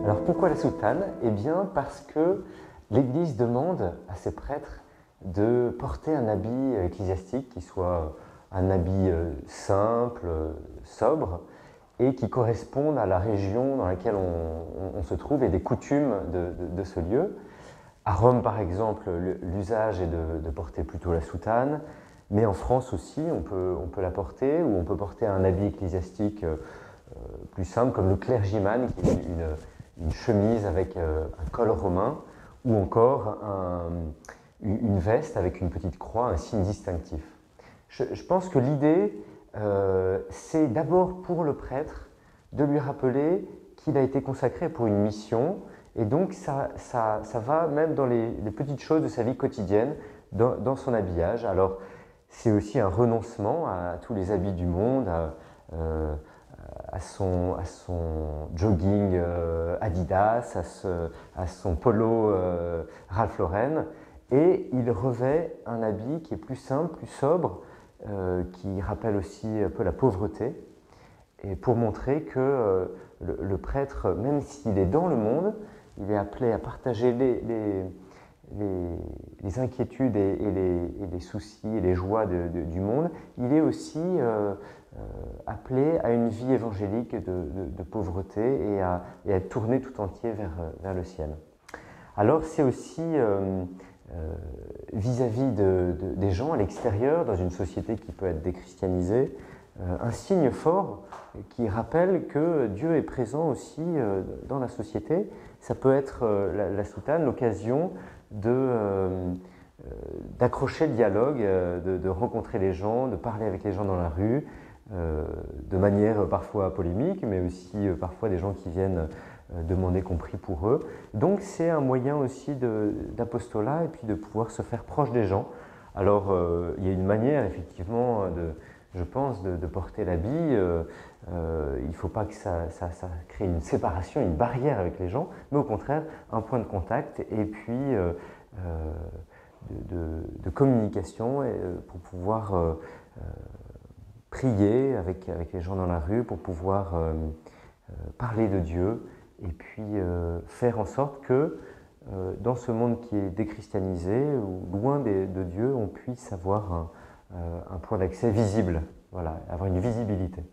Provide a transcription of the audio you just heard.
Alors pourquoi la soutane? Eh bien parce que l'Église demande à ses prêtres de porter un habit ecclésiastique qui soit un habit simple, sobre et qui corresponde à la région dans laquelle on se trouve et des coutumes de ce lieu. À Rome, par exemple, l'usage est de porter plutôt la soutane, mais en France aussi, on peut la porter, ou on peut porter un habit ecclésiastique plus simple, comme le clergyman, qui est une chemise avec un col romain, ou encore une veste avec une petite croix, un signe distinctif. Je pense que l'idée, c'est d'abord pour le prêtre de lui rappeler qu'il a été consacré pour une mission, et donc ça va même dans les petites choses de sa vie quotidienne, dans son habillage. Alors c'est aussi un renoncement à tous les habits du monde, à son jogging Adidas, à son polo Ralph Lauren, et il revêt un habit qui est plus simple, plus sobre, qui rappelle aussi un peu la pauvreté, et pour montrer que le prêtre, même s'il est dans le monde, il est appelé à partager les inquiétudes et les soucis et les joies du monde. Il est aussi appelé à une vie évangélique de pauvreté et à tourner tout entier vers le ciel. Alors c'est aussi vis-à-vis des gens à l'extérieur, dans une société qui peut être déchristianisée, un signe fort qui rappelle que Dieu est présent aussi dans la société. Ça peut être la soutane, l'occasion d'accrocher le dialogue, de rencontrer les gens, de parler avec les gens dans la rue, de manière parfois polémique, mais aussi parfois des gens qui viennent demander qu'on prie pour eux. Donc c'est un moyen aussi d'apostolat et puis de pouvoir se faire proche des gens. Alors il y a une manière effectivement je pense, de porter l'habit. Il ne faut pas que ça crée une séparation, une barrière avec les gens, mais au contraire, un point de contact et puis de communication pour pouvoir prier avec les gens dans la rue, pour pouvoir parler de Dieu et puis faire en sorte que dans ce monde qui est déchristianisé ou loin de Dieu, on puisse avoir un point d'accès visible, voilà, avoir une visibilité.